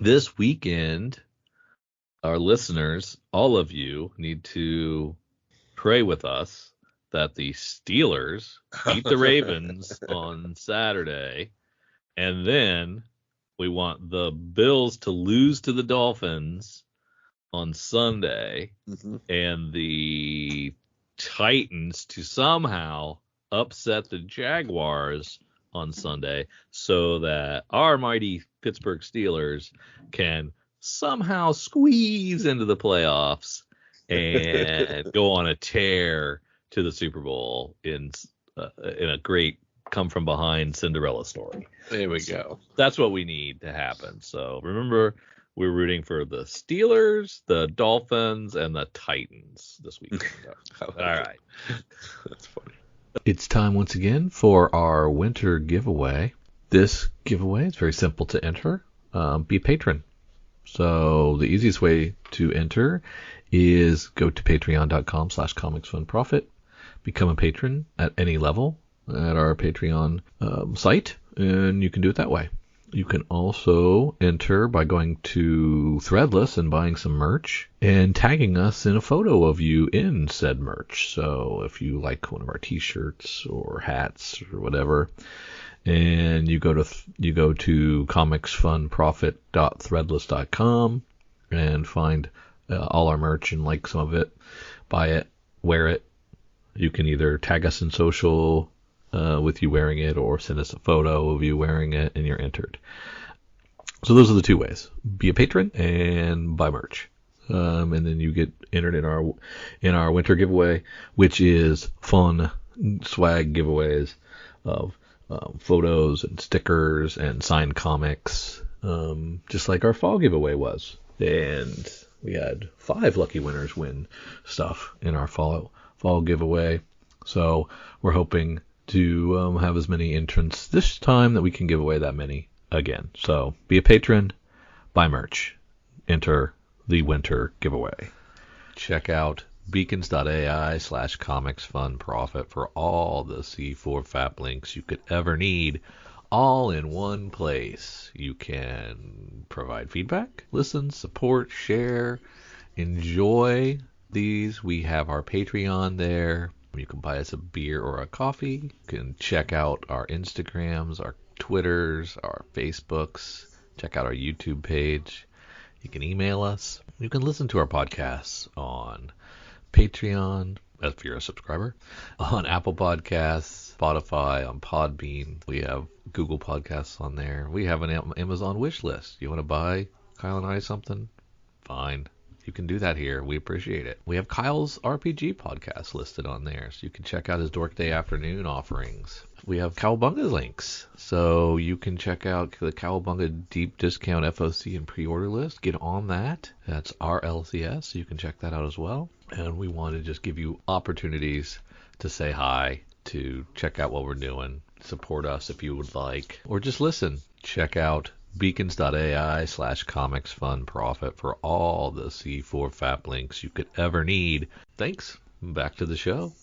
this weekend, our listeners, all of you, need to pray with us that the Steelers beat the Ravens on Saturday, and then we want the Bills to lose to the Dolphins on Sunday, and the Titans to somehow upset the Jaguars on Sunday, so that our mighty Pittsburgh Steelers can somehow squeeze into the playoffs and go on a tear to the Super Bowl in a great come from behind Cinderella story. There we go. That's what we need to happen. So remember, we're rooting for the Steelers, the Dolphins, and the Titans this weekend. All right. That's funny. It's time once again for our winter giveaway. This giveaway is very simple to enter. Be a patron. So the easiest way to enter is go to patreon.com/comicsfunprofit. Become a patron at any level at our Patreon site, and you can do it that way. You can also enter by going to Threadless and buying some merch and tagging us in a photo of you in said merch. So if you like one of our t-shirts or hats or whatever, and you go to comicsfunprofit.threadless.com and find all our merch and like some of it, buy it, wear it. You can either tag us in social with you wearing it, or send us a photo of you wearing it, and you're entered. So those are the two ways: be a patron and buy merch, and then you get entered in our winter giveaway, which is fun swag giveaways of photos and stickers and signed comics, just like our fall giveaway was. And we had 5 lucky winners win stuff in our fall giveaway. So we're hoping to have as many entrants this time that we can give away that many again. So be a patron, buy merch, enter the winter giveaway. Check out beacons.ai/comicsfunprofit for all the C4 FAP links you could ever need, all in one place. You can provide feedback, listen, support, share, enjoy these. We have our Patreon there. You can buy us a beer or a coffee. You can check out our Instagrams, our Twitters, our Facebooks. Check out our YouTube page. You can email us. You can listen to our podcasts on Patreon, if you're a subscriber, on Apple Podcasts, Spotify, on Podbean. We have Google Podcasts on there. We have an Amazon wish list. You want to buy Kyle and I something? Fine. You can do that here. We appreciate it. We have Kyle's RPG podcast listed on there, so you can check out his Dork Day afternoon offerings. We have Cowabunga links, so you can check out the Cowabunga deep discount FOC and pre-order list. Get on that. That's RLCS, so you can check that out as well. And we want to just give you opportunities to say hi, to check out what we're doing, support us if you would like, or just listen. Check out beacons.ai/comicsfunprofit for all the C4 FAP links you could ever need. Thanks. Back to the show.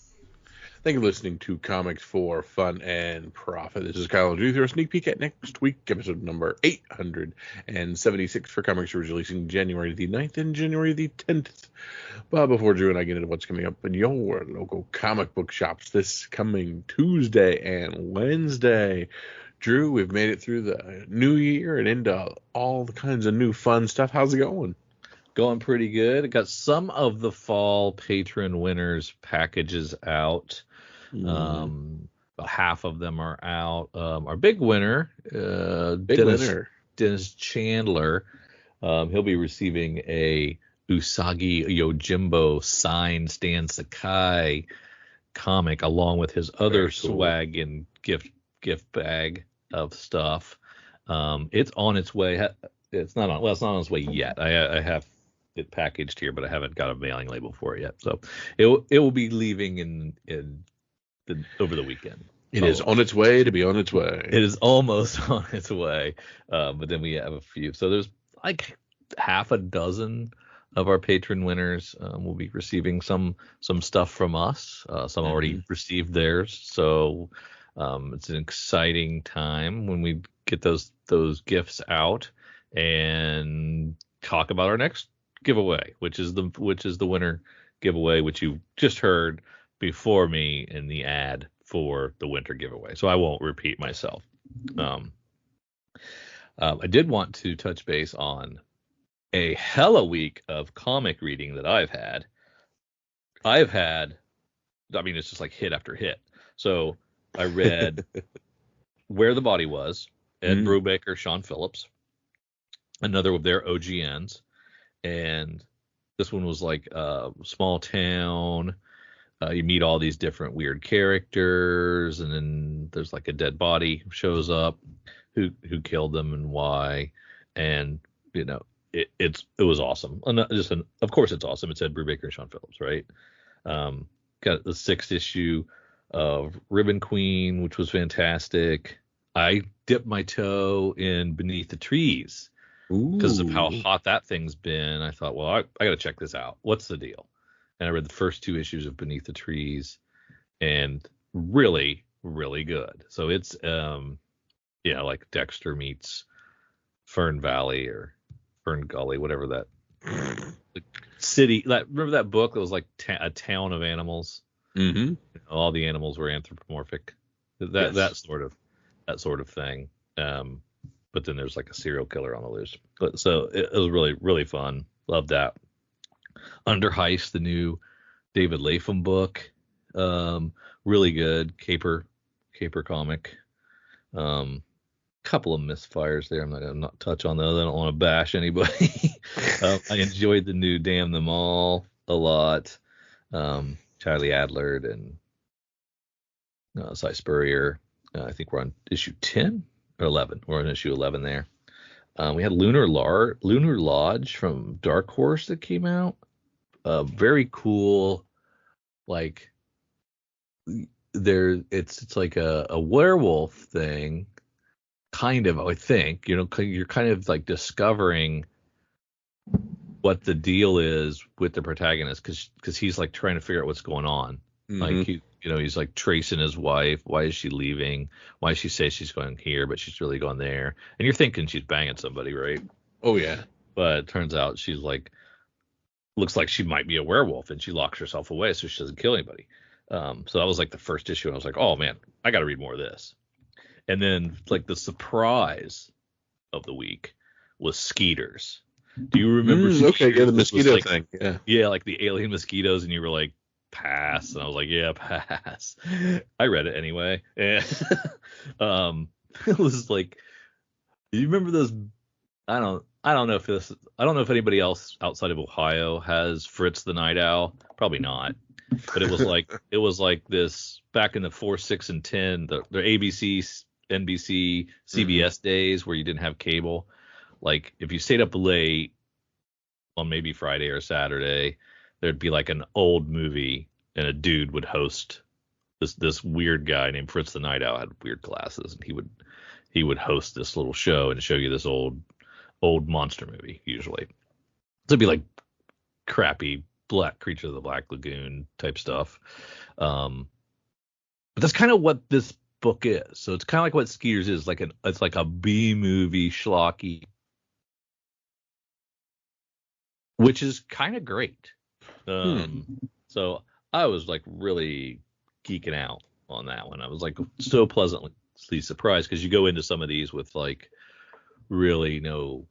Thank you for listening to Comics for Fun and Profit. This is Kyle and Drew with a sneak peek at next week, episode number 876 for comics releasing January the 9th and January the 10th. But before Drew and I get into what's coming up in your local comic book shops this coming Tuesday and Wednesday, Drew, we've made it through the new year and into all the kinds of new fun stuff. How's it going? Going pretty good. I got some of the fall patron winners packages out. About half of them are out. Our big winner, Dennis Chandler, he'll be receiving a Usagi Yojimbo signed Stan Sakai comic along with his other swag and gift bag of stuff. It's on its way. It's not on its way yet. I have it packaged here, but I haven't got a mailing label for it yet. So it will be leaving over the weekend. It is on its way to be on its way. It is almost on its way. But then we have a few. So there's like half a dozen of our patron winners will be receiving some stuff from us. Some already received theirs. So it's an exciting time when we get those gifts out. and talk about our next giveaway, which is the winter giveaway, which you just heard before me in the ad for the winter giveaway. So I won't repeat myself. I did want to touch base on a hella week of comic reading that I've had. I mean, it's just like hit after hit. So I read Where the Body Was, Ed Brubaker, Sean Phillips, another of their OGNs. And this one was like a small town. You meet all these different weird characters, and then there's like a dead body shows up, who killed them and why. And, you know, it was awesome. Of course it's awesome. It's Ed Brubaker and Sean Phillips, right? Got the 6th issue of Ribbon Queen, which was fantastic. I dipped my toe in Beneath the Trees because of how hot that thing's been. I thought, well, I got to check this out. What's the deal? And I read the first 2 issues of Beneath the Trees, and really, really good. So it's, like Dexter meets Fern Valley or Fern Gully, whatever that city. Remember that book that was like a town of animals? Mm-hmm. All the animals were anthropomorphic. That sort of thing. But then there's like a serial killer on the loose. So it was really, really fun. Loved that. Under Heist, the new David Lapham book, really good. Caper comic. Couple of misfires there. I'm not gonna touch on those. I don't want to bash anybody. I enjoyed the new Damn Them All a lot. Charlie Adler and Cy Spurrier. I think we're on issue 10 or 11. We're on issue 11 there. We had Lunar Lodge from Dark Horse that came out. Very cool. Like it's like a werewolf thing, kind of. I think you're kind of like discovering what the deal is with the protagonist, because he's like trying to figure out what's going on. Like he's like tracing his wife. Why is she leaving? Why does she say she's going here, but she's really going there? And you're thinking she's banging somebody, right? Oh yeah. But it turns out she's like, looks like she might be a werewolf, and she locks herself away so she doesn't kill anybody. So that was like the first issue, and I was like, oh man, I got to read more of this. And then like the surprise of the week was Skeeters. Do you remember? Okay, yeah, the mosquito thing. Yeah, like the alien mosquitoes, and you were like, pass, and I was like, yeah, pass. I read it anyway. And it was like, do you remember those? I don't know if anybody else outside of Ohio has Fritz the Night Owl. Probably not. But it was like this back in the 4, 6, and 10, the ABC, NBC, CBS days where you didn't have cable. Like if you stayed up late on maybe Friday or Saturday, there'd be like an old movie, and a dude would host this weird guy named Fritz the Night Owl, had weird glasses, and he would host this little show and show you this old monster movie usually. So it'd be like crappy black Creature of the Black Lagoon type stuff. But that's kind of what this book is. So it's kind of like what Skeeters is, it's like a B movie schlocky, which is kind of great. So I was like really geeking out on that one. I was like so pleasantly surprised, because you go into some of these with like really no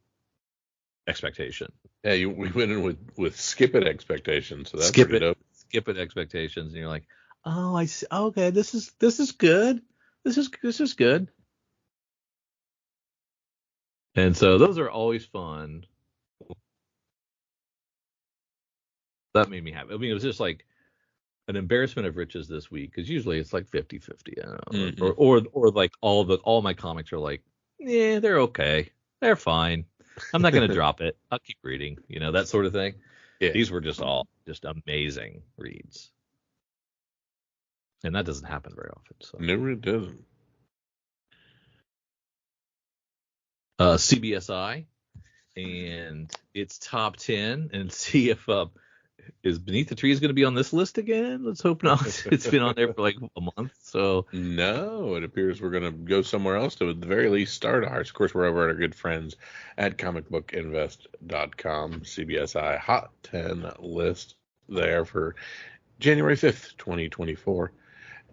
expectation. Yeah, we went in with skip it expectations. So that's skip it expectations, and you're like, oh, I see. Okay, this is good. This is good. And so those are always fun. That made me happy. I mean, it was just like an embarrassment of riches this week, because usually it's like 50-50, I don't know. Or like all my comics are like, yeah, they're okay, they're fine. I'm not going to drop it. I'll keep reading, that sort of thing. Yeah. These were just amazing reads, and that doesn't happen very often. So never, it doesn't. CBSI and its top 10, and see if is Beneath the Trees going to be on this list again? Let's hope not. It's been on there for like a month, so No, it appears we're going to go somewhere else to at the very least start ours. Of course, we're over at our good friends at comicbookinvest.com, CBSI Hot 10 list there for January 5th, 2024.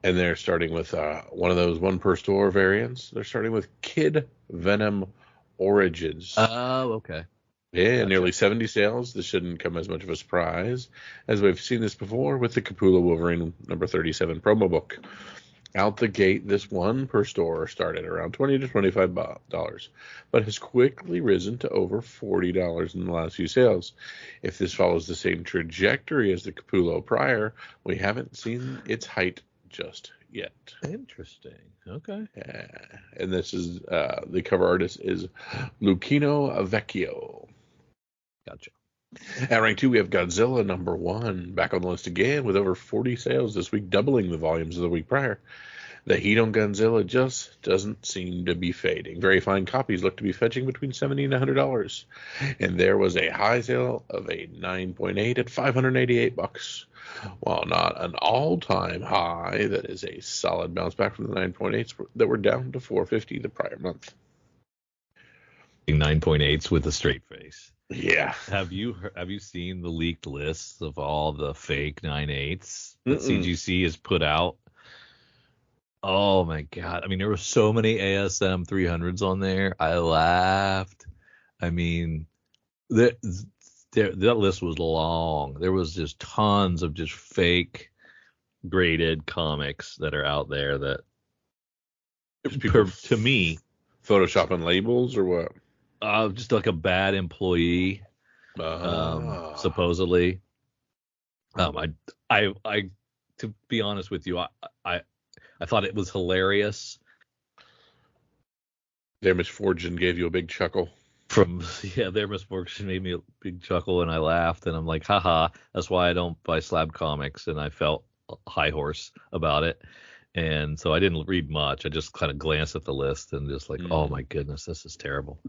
And they're starting with one of those one per store variants. They're starting with Kid Venom Origins. Oh, okay. Yeah, Gotcha. nearly 70 sales. This shouldn't come as much of a surprise, as we've seen this before with the Capullo Wolverine number 37 promo book. Out the gate, this one per store started around $20 to $25, but has quickly risen to over $40 in the last few sales. If this follows the same trajectory as the Capullo prior, we haven't seen its height just yet. Interesting. Okay. And this is the cover artist is Lucchino Vecchio. Gotcha. At rank 2, we have Godzilla number 1, back on the list again with over 40 sales this week, doubling the volumes of the week prior. The heat on Godzilla just doesn't seem to be fading. Very fine copies look to be fetching between $70 and $100. And there was a high sale of a 9.8 at $588. While not an all-time high, that is a solid bounce back from the 9.8s that were down to $450 the prior month. 9.8s with a straight face. Yeah. Have you seen the leaked lists of all the fake 9.8s that CGC has put out? Oh my God. I mean, there were so many ASM 300s on there. I laughed. I mean, that list was long. There was just tons of just fake graded comics that are out there that to me, Photoshopping labels or what? Just like a bad employee, supposedly. I to be honest with you, I thought it was hilarious. Their misfortune gave you a big chuckle. Their misfortune made me a big chuckle, and I laughed, and I'm like, haha, that's why I don't buy slab comics, and I felt high horse about it. And so I didn't read much. I just kind of glanced at the list and just like, oh my goodness, this is terrible.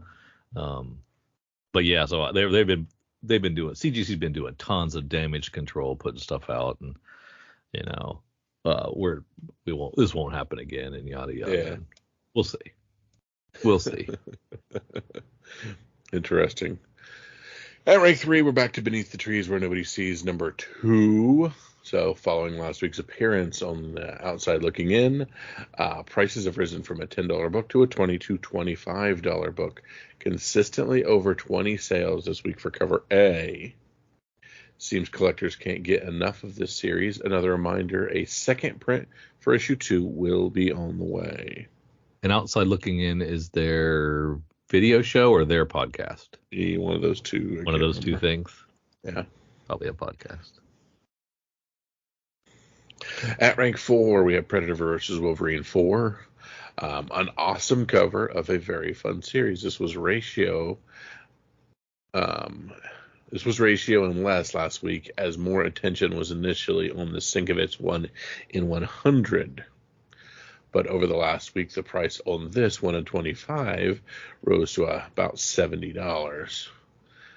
But yeah, so they've been doing, CGC's been doing tons of damage control, putting stuff out, and this won't happen again, and yada yada. Yeah. We'll see. Interesting. At rank 3, we're back to Beneath the Trees Where Nobody Sees number 2. So following last week's appearance on the Outside Looking In, prices have risen from a $10 book to a $20 to $25 book. Consistently over 20 sales this week for cover A. Seems collectors can't get enough of this series. Another reminder, a second print for issue 2 will be on the way. And Outside Looking In is their video show or their podcast? One of those two. One of those two things? Yeah. Probably a podcast. At rank 4, we have Predator vs. Wolverine 4. An awesome cover of a very fun series. This was Ratio. This was Ratio and less last week, as more attention was initially on the Sienkiewicz 1 in 100. But over the last week, the price on this 1 in 25 rose to about $70.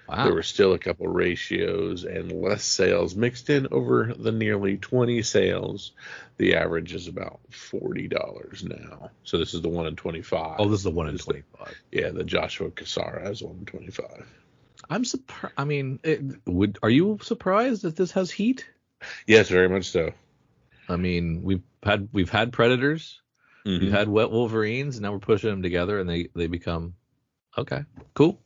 Wow. There were still a couple ratios and less sales mixed in over the nearly 20 sales. The average is about $40 now. So this is the 1 in 25. Oh, this is the 1 in 25. The Joshua Cassara has 1 in 25. I'm surprised. I mean, are you surprised that this has heat? Yes, very much so. I mean, we've had Predators, we've had Wet Wolverines, and now we're pushing them together, and they become okay, cool.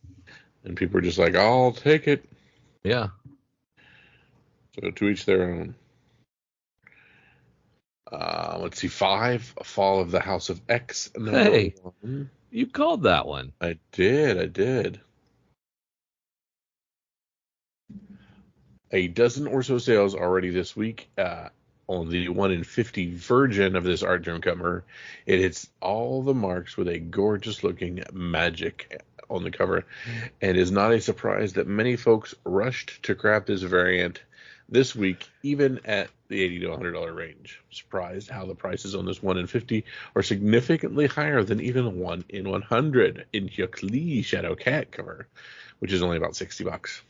And people are just like, I'll take it. Yeah. So to each their own. Let's see, 5, Fall of the House of X. Hey, 1. You called that one. I did. A dozen or so sales already this week on the 1 in 50 version of this art germ cover. It hits all the marks with a gorgeous looking magic on the cover, and is not a surprise that many folks rushed to grab this variant this week, even at the $80 to $100 range. Surprised how the prices on this 1 in 50 are significantly higher than even 1 in 100 in Hyuk Lee Shadow Cat cover, which is only about $60.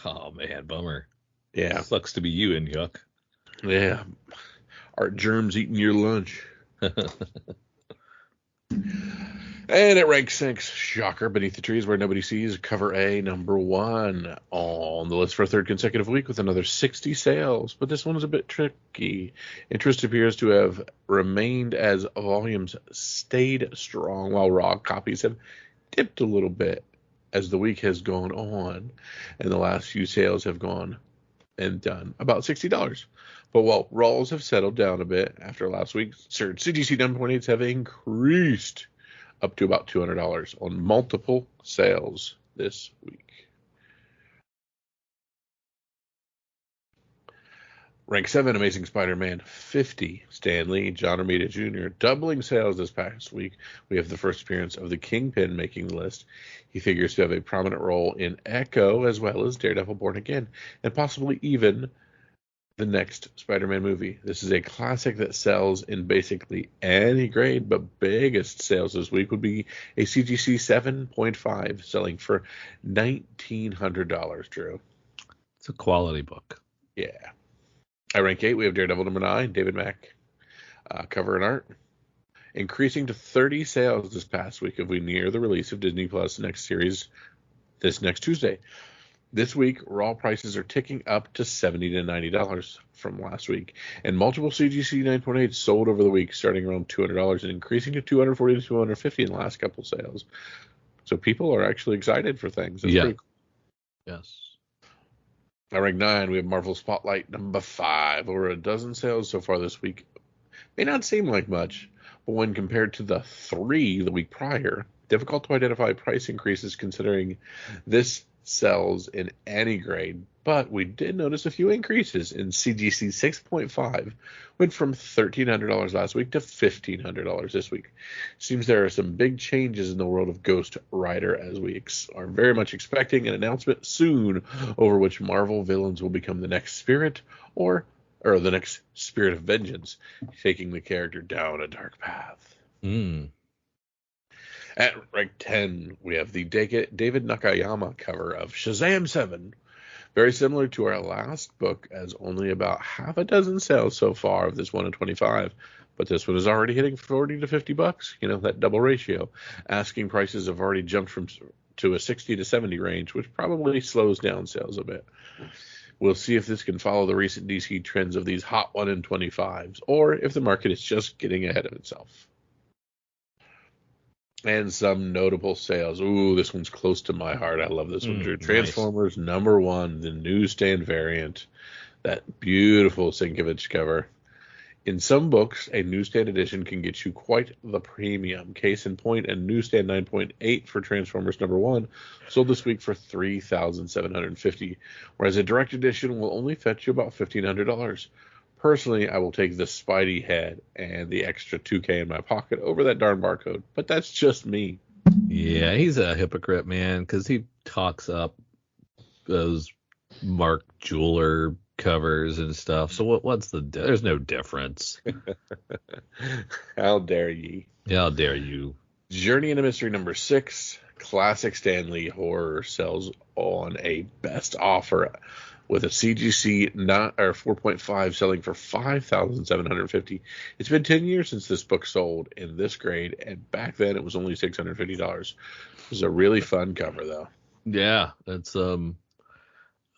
Oh man, bummer. Yeah. Sucks to be you, and yuck. Yeah. Are germs eating your lunch? And at rank 6, shocker, Beneath the Trees Where Nobody Sees, cover A, number 1 on the list for a third consecutive week with another 60 sales. But this one is a bit tricky. Interest appears to have remained as volumes stayed strong, while raw copies have dipped a little bit as the week has gone on, and the last few sales have gone and done about $60. But while raws have settled down a bit after last week's surge, CGC 9.8s have increased up to about $200 on multiple sales this week. Rank 7, Amazing Spider-Man 50, Stan Lee, John Romita Jr., doubling sales this past week. We have the first appearance of the Kingpin making the list. He figures to have a prominent role in Echo, as well as Daredevil Born Again, and possibly even the next Spider-Man movie. This is a classic that sells in basically any grade, but biggest sales this week would be a CGC 7.5, selling for $1,900, Drew. It's a quality book. Yeah. At rank 8, we have Daredevil number 9, David Mack, cover and art, increasing to 30 sales this past week as we near the release of Disney Plus next series this next Tuesday. This week, raw prices are ticking up to $70 to $90 from last week, and multiple CGC 9.8 sold over the week, starting around $200 and increasing to $240 to $250 in the last couple sales. So people are actually excited for things. That's pretty cool. Yes. At rank 9, we have Marvel Spotlight number 5. Over a dozen sales so far this week. May not seem like much, but when compared to the 3 the week prior, difficult to identify price increases considering this sells in any grade, but we did notice a few increases in CGC 6.5, went from $1,300 last week to $1,500 this week. Seems there are some big changes in the world of Ghost Rider, as we are very much expecting an announcement soon over which Marvel villains will become the next Spirit or the next Spirit of Vengeance, taking the character down a dark path. At rank 10, we have the David Nakayama cover of Shazam 7. Very similar to our last book, as only about half a dozen sales so far of this 1 in 25. But this one is already hitting $40 to $50. You know, that double ratio. Asking prices have already jumped to a 60 to 70 range, which probably slows down sales a bit. We'll see if this can follow the recent DC trends of these hot 1 in 25s, or if the market is just getting ahead of itself. And some notable sales. Ooh, this one's close to my heart. I love this one, Drew. Transformers number 1, the newsstand variant. That beautiful Sienkiewicz cover. In some books, a newsstand edition can get you quite the premium. Case in point, a newsstand 9.8 for Transformers number 1 sold this week for $3,750, whereas a direct edition will only fetch you about $1,500. Personally, I will take the Spidey head and the extra $2K in my pocket over that darn barcode, but that's just me. Yeah, he's a hypocrite, man, because he talks up those Mark Jeweler covers and stuff. So what's there's no difference. How dare ye? Yeah, how dare you? Journey into Mystery number 6, classic Stan Lee horror, sells on a best offer with a CGC 4.5 selling for $5,750. It's been 10 years since this book sold in this grade, and back then it was only $650. It was a really fun cover, though. Yeah, it's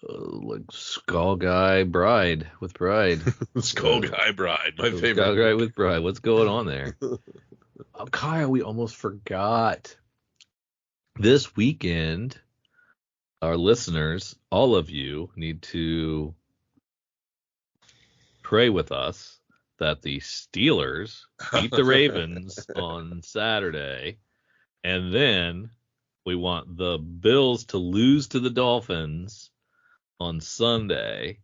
like Skull Guy Bride with Bride. Skull Guy Bride, my favorite. Skull Guy with Bride. What's going on there? Kyle, we almost forgot. This weekend, our listeners, all of you, need to pray with us that the Steelers beat the Ravens on Saturday, and then we want the Bills to lose to the Dolphins on Sunday,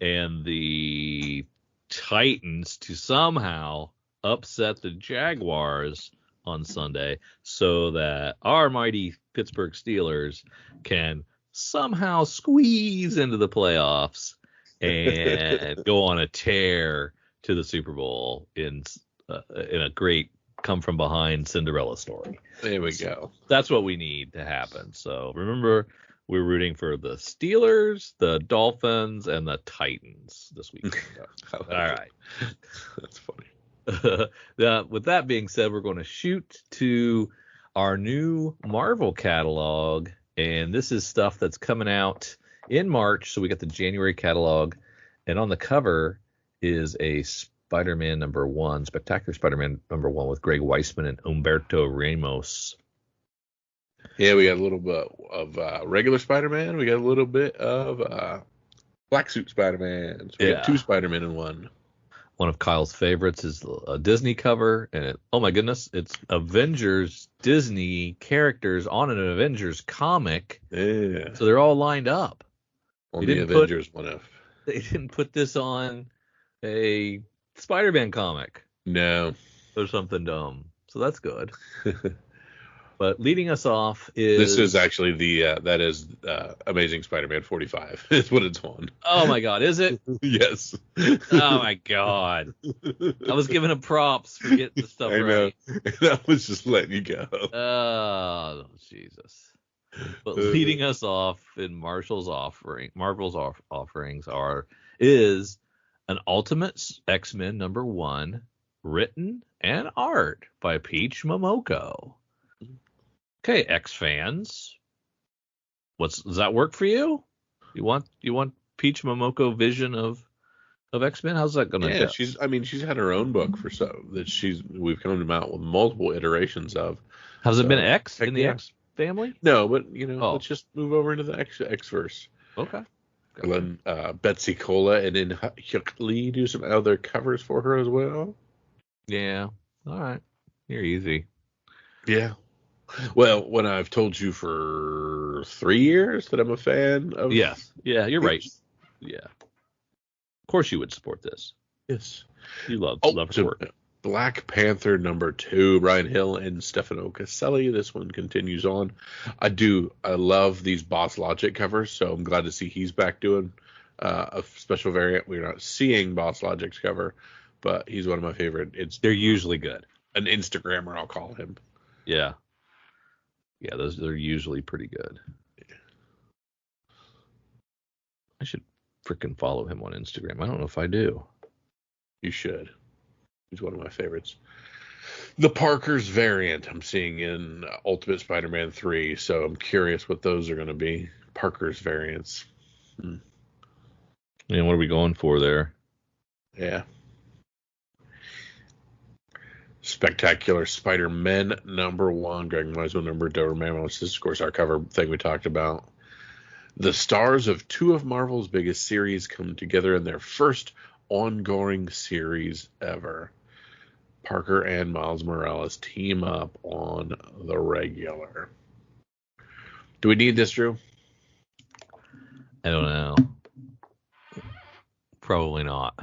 and the Titans to somehow upset the Jaguars on Sunday, so that our mighty Pittsburgh Steelers can somehow squeeze into the playoffs and go on a tear to the Super Bowl in a great come from behind Cinderella story. There we go. That's what we need to happen. So remember, We're rooting for the Steelers, the Dolphins, and the Titans this weekend. All right. That's funny. With that being said, we're going to shoot to our new Marvel catalog, and this is stuff that's coming out in March. So we got the January catalog, and on the cover is a Spider-Man #1, Spectacular Spider-Man #1 with Greg Weisman and Humberto Ramos. Yeah, we got a little bit of regular Spider-Man. We got a little bit of Black Suit Spider-Man. So we got 2 Spider-Man in one. One of Kyle's favorites is a Disney cover, and oh my goodness, it's Avengers Disney characters on an Avengers comic. Yeah. So they're all lined up. On the Avengers one off. They didn't put this on a Spider-Man comic. No. Or something dumb. So that's good. But leading us off is... This is actually that is Amazing Spider-Man 45. Is what it's on. Oh my God, is it? Yes. Oh my God. I was giving him props for getting the stuff right. I know. I was just letting you go. Oh, Jesus. But leading us off in Marvel's offerings is an Ultimate X-Men #1 written and art by Peach Momoko. Okay, X fans, does that work for you? You want Peach Momoko vision of X-Men? How's that gonna? Yeah, she's had her own book we've come out with multiple iterations of. Has it been X in the X family? No, but let's just move over into the X verse. Okay. And then Betsy Cola and then Hyuk Lee do some other covers for her as well. Yeah. All right. You're easy. Yeah. Well, when I've told you for 3 years that I'm a fan of... Yes. Yeah, you're right. Yeah. Of course you would support this. Yes. You love her work. Black Panther #2, Brian Hill and Stefano Caselli. This one continues on. I love these Boss Logic covers, so I'm glad to see he's back doing a special variant. We're not seeing Boss Logic's cover, but he's one of my favorite. They're usually good. An Instagrammer, I'll call him. Yeah. Yeah, they're usually pretty good. Yeah. I should freaking follow him on Instagram. I don't know if I do. You should. He's one of my favorites. The Parker's variant I'm seeing in Ultimate Spider-Man 3, so I'm curious what those are going to be. Parker's variants. And what are we going for there? Yeah. Spectacular Spider-Man #1, Greg Weisman, Humberto Ramos. This is, of course, our cover thing we talked about. The stars of 2 of Marvel's biggest series come together in their first ongoing series ever. Parker and Miles Morales team up on the regular. Do we need this, Drew? I don't know. Probably not.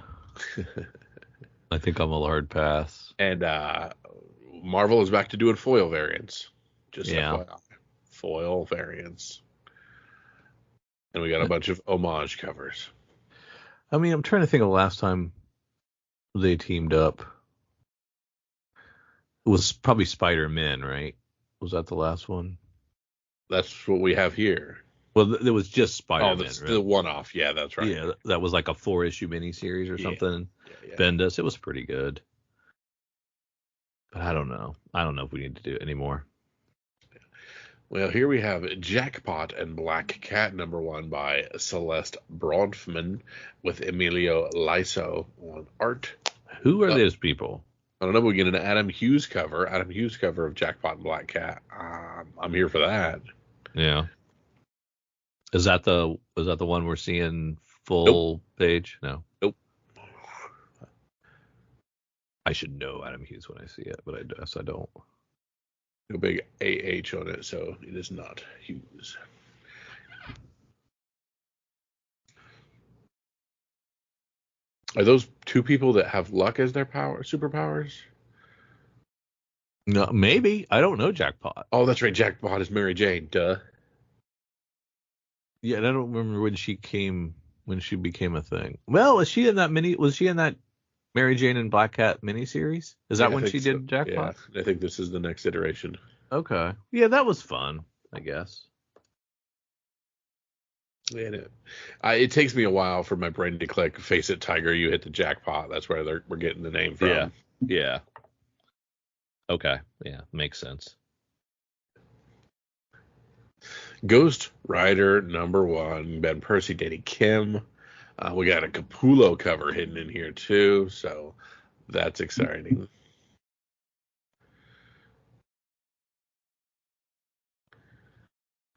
I think I'm a hard pass. And Marvel is back to doing foil variants. Just FYI. Foil variants. And we got a bunch of homage covers. I mean, I'm trying to think of the last time they teamed up. It was probably Spider-Man, right? Was that the last one? That's what we have here. Well, it was just Spider-Man. Oh, that's the one-off. Yeah, that's right. Yeah, that was like a 4-issue miniseries or something. Yeah. Bendis. It was pretty good. But I don't know. I don't know if we need to do it anymore. Well, here we have Jackpot and Black Cat #1 by Celeste Bronfman with Emilio Liso on art. Who are those people? I don't know. We get an Adam Hughes cover. Adam Hughes cover of Jackpot and Black Cat. I'm here for that. Yeah. Is that the one we're seeing full page? No. Nope. I should know Adam Hughes when I see it, but I guess I don't. No big AH on it, so it is not Hughes. Are those 2 people that have luck as their superpowers? No, maybe. I don't know Jackpot. Oh, that's right. Jackpot is Mary Jane. Duh. Yeah, and I don't remember when she became a thing. Well, was she in that Mary Jane and Black Cat miniseries? Is that when she did Jackpot? Yeah, I think this is the next iteration. Okay. Yeah, that was fun, I guess. It takes me a while for my brain to click. Face it, Tiger, you hit the jackpot. That's where we're getting the name from. Yeah. Okay. Yeah, makes sense. Ghost Rider #1, Ben Percy, Danny Kim. We got a Capullo cover hidden in here too, so that's exciting.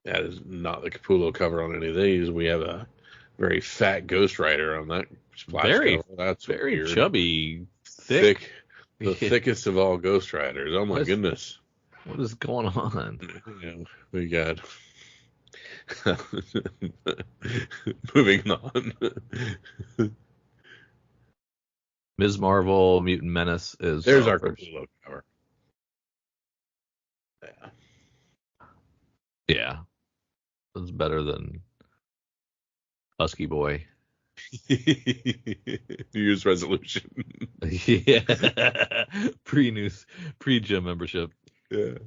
That is not the Capullo cover on any of these. We have a very fat Ghost Rider on that splash cover. That's very weird. Chubby, thick. The thickest of all Ghost Riders. Oh my goodness. What is going on? Yeah, we got moving on. Ms. Marvel, Mutant Menace is there's our Capullo cover. Yeah. It's better than Husky Boy. New Year's resolution. Yeah. Pre-gym membership. Yeah.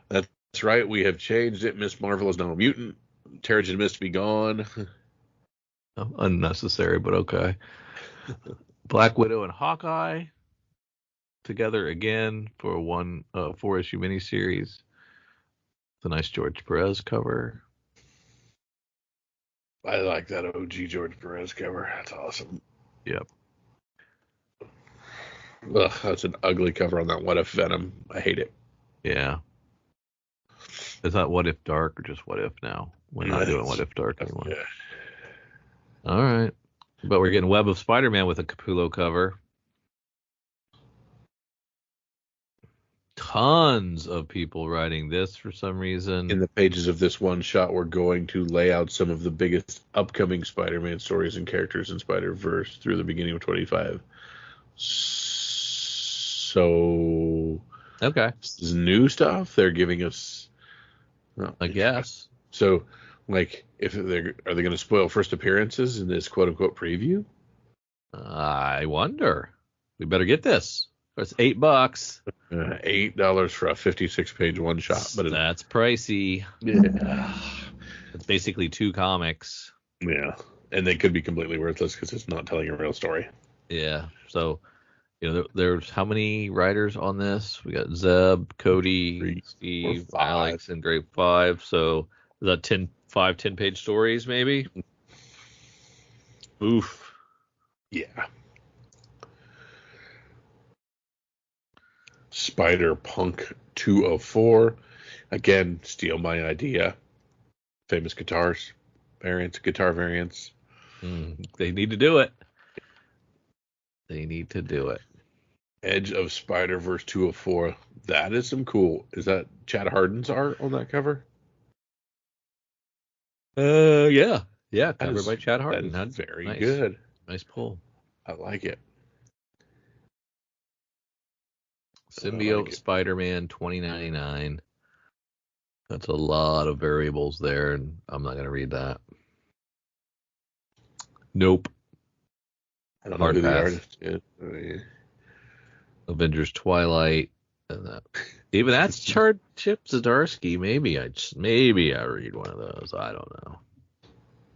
That's right. We have changed it. Miss Marvel is now a mutant. Terrigen Mist be gone. Oh, unnecessary, but okay. Black Widow and Hawkeye together again for a 4-issue miniseries. It's a nice George Perez cover. I like that OG George Perez cover. That's awesome. Yep. Ugh, that's an ugly cover on that What If Venom. I hate it. Yeah. Is that What If Dark or just What If now? We're not doing What If Dark anymore. Yeah. All right. But we're getting Web of Spider-Man with a Capullo cover. Tons of people writing this for some reason. In the pages of this one shot, we're going to lay out some of the biggest upcoming Spider-Man stories and characters in Spider-Verse through the beginning of 25. So, okay, this is new stuff they're giving us. I guess. So, like, are they going to spoil first appearances in this quote unquote preview? I wonder. We better get this. It's $8. $8 for a 56-page one shot, but that's pricey. Yeah, it's basically 2 comics. Yeah, and they could be completely worthless because it's not telling a real story. Yeah, so there's how many writers on this? We got Zeb, Cody, Steve, Alex, and Grade 5. So is that 10-page stories maybe? Oof. Yeah. Spider-Punk 204. Again, steal my idea. Famous guitar variants. They need to do it. Edge of Spider-Verse 204. That is some cool. Is that Chad Hardin's art on that cover? Yeah. Yeah, covered by Chad Hardin. That's very good. Nice pull. I like it. Symbiote Spider-Man 2099. That's a lot of variables there, and I'm not going to read that. Nope. I don't know who the artist is. Avengers Twilight. And even that's Chip Zdarsky. Maybe I read one of those. I don't know.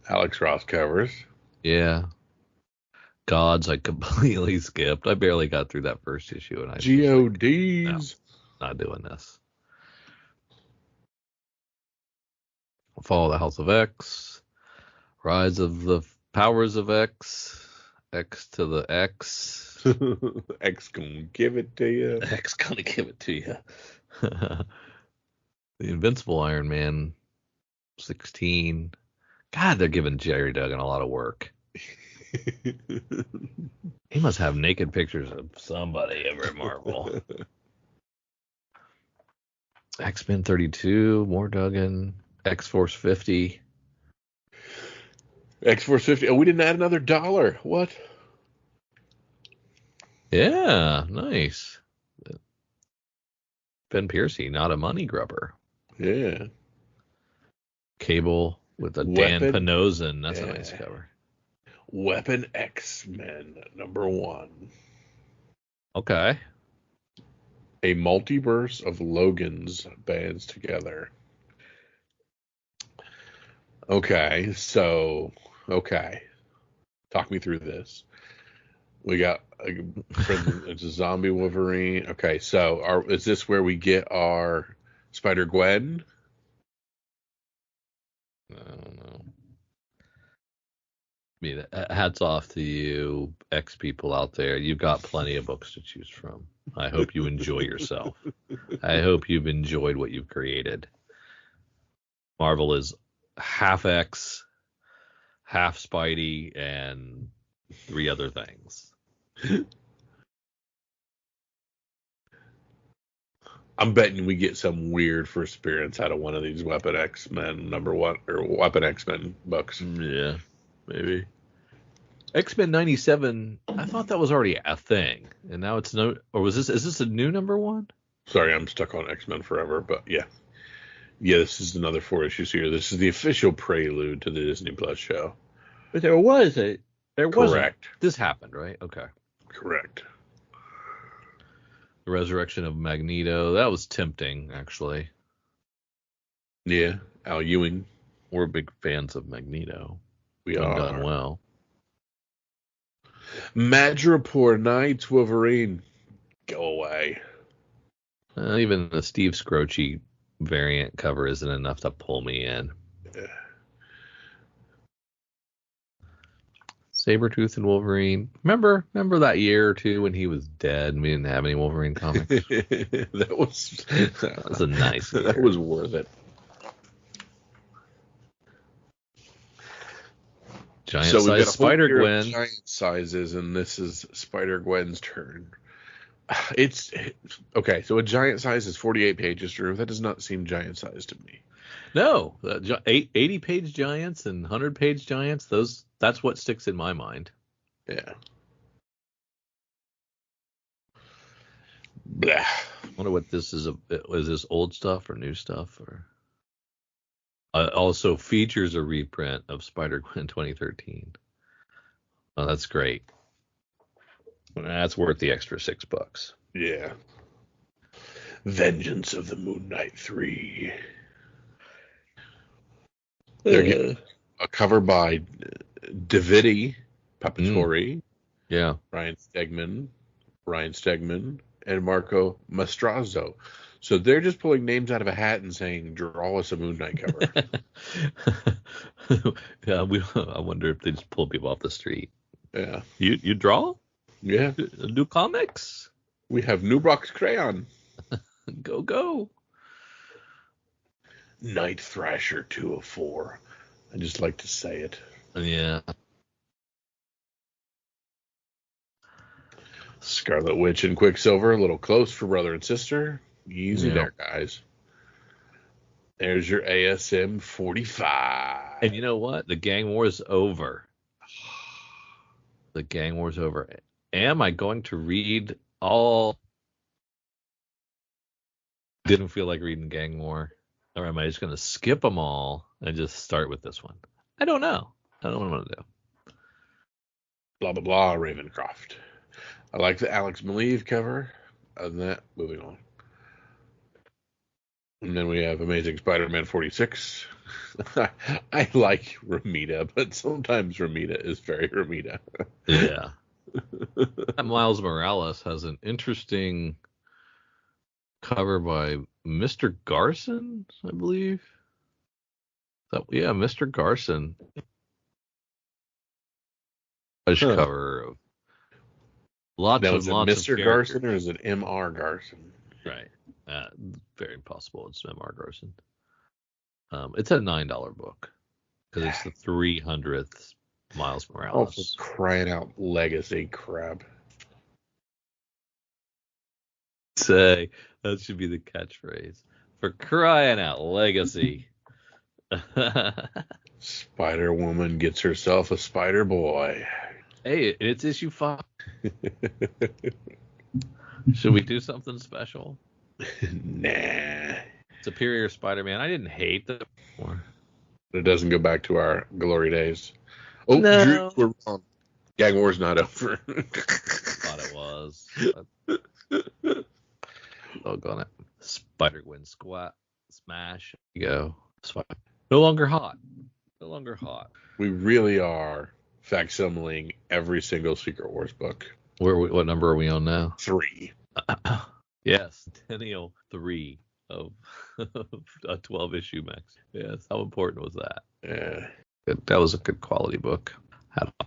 Alex Ross covers. Yeah. Gods, I completely skipped. I barely got through that first issue, and GODs. No, not doing this. Fall of the House of X. Rise of the Powers of X. X to the X. X gonna give it to you. X gonna give it to you. The Invincible Iron Man 16. God, they're giving Jerry Duggan a lot of work. He must have naked pictures of somebody over at Marvel. X-Men 32, more Duggan. X-Force 50. X-Force 50. Oh, we didn't add another $1. What? Yeah, nice. Ben Piercy, not a money grubber. Yeah. Cable with a Dan Panozin. That's a nice cover. Weapon X-Men #1. Okay. A multiverse of Logans bands together. Okay, talk me through this. We got it's a zombie Wolverine. Okay, so is this where we get our Spider Gwen? I don't know. I mean, hats off to you, X people out there. You've got plenty of books to choose from. I hope you enjoy yourself. I hope you've enjoyed what you've created. Marvel is half X, half Spidey, and 3 other things. I'm betting we get some weird first appearance out of one of these Weapon X-Men #1 or Weapon X-Men books. Yeah, maybe. X-Men 97, I thought that was already a thing. And now it's no, or is this a new #1? Sorry, I'm stuck on X-Men Forever, but yeah. Yeah, this is another 4 issues here. This is the official prelude to the Disney Plus show. But there was Correct. This happened, right? Okay. Correct. The resurrection of Magneto. That was tempting, actually. Yeah, Al Ewing. We're big fans of Magneto. We When are. done well. Madripoor Knights Wolverine. Go away. Even the Steve Scroce variant cover isn't enough to pull me in. Yeah. Sabretooth and Wolverine. Remember that year or two when he was dead and we didn't have any Wolverine comics? that was a nice year. That was worth it. Giant size Spider-Gwen. Giant sizes, and this is Spider-Gwen's turn. It's okay. So a giant size is 48 pages, Drew. That does not seem giant size to me. No, 80-page giants and 100-page giants. That's what sticks in my mind. Yeah. Blah. I wonder what this is. Is this old stuff or new stuff? Or also features a reprint of Spider-Gwen 2013. Oh, that's great. That's worth the extra $6. Yeah. Vengeance of the Moon Knight 3. They're getting a cover by Davide Papatori. Yeah. Ryan Stegman, and Marco Mastrazzo. So they're just pulling names out of a hat and saying, draw us a Moon Knight cover. Yeah, I wonder if they just pull people off the street. Yeah. You draw? Yeah. Do comics? We have Nubrox Crayon. Go. Night Thrasher 204. I just like to say it. Yeah. Scarlet Witch and Quicksilver, a little close for brother and sister. Easy there, guys. There's your ASM 45. And you know what? The gang war is over. The gang war's over. Am I going to read all? Didn't feel like reading Gang War. Or am I just going to skip them all and just start with this one? I don't know. I don't know what I'm going to do. Blah, blah, blah, Ravencroft. I like the Alex Maleev cover. Other than that, moving on. And then we have Amazing Spider-Man 46. I like Ramita, but sometimes Ramita is very Ramita. Yeah. Miles Morales has an interesting cover by Mr. Garson, I believe. Mr. Garson. Cover of lots now, of is it lots Mr. of Garson or is it M.R. Garson? Right. Very possible it's M.R. Garson. It's a $9 book because it's the 300th Miles Morales. Oh, for crying out, legacy crap. Say that should be the catchphrase. For crying out, legacy. Spider Woman gets herself a Spider Boy. Hey, it's issue 5. Should we do something special? Nah. Superior Spider-Man. I didn't hate the before. It doesn't go back to our glory days. Oh, No. Drew, we're wrong. Gang War's not over. Thought it was. Doggone it. Spider-Gwen squat. Smash. Go. No longer hot. No longer hot. We really are facsimiling every single Secret Wars book. What number are we on now? 3. Yes, Centennial 3 of a 12-issue max. Yes, how important was that? Yeah. That was a good quality book. Had a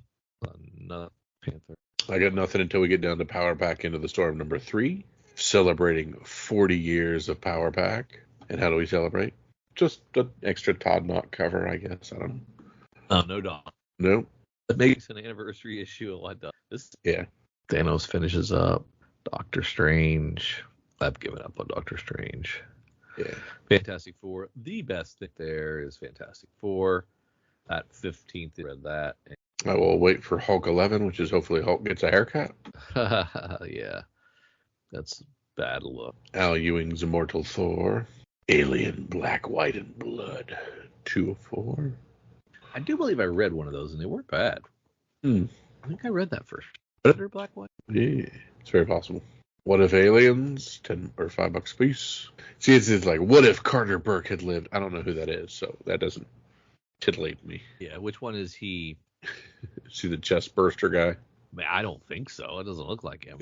Panther. I got nothing until we get down to Power Pack Into the Storm number 3, celebrating 40 years of Power Pack. And how do we celebrate? Just an extra Todd Knott cover, I guess. I don't know. Oh, no dog. No. It makes an anniversary issue. What does this? Yeah. Thanos finishes up. Doctor Strange. I've given up on Doctor Strange. Yeah. Fantastic Four. The best thing there is Fantastic Four. At 15th, I read that. I will wait for Hulk 11, which is hopefully Hulk gets a haircut. Yeah. That's bad look. Al Ewing's Immortal Thor. Alien Black, White, and Blood. 2 of 4. I do believe I read one of those, and they weren't bad. I think I read that first. Predator Black, White? Yeah, it's very possible. What if aliens? 10 or $5 a piece. See, it's like, what if Carter Burke had lived? I don't know who that is, so that doesn't titillate me. Yeah, which one is he? See the chest burster guy? Man, I don't think so. It doesn't look like him.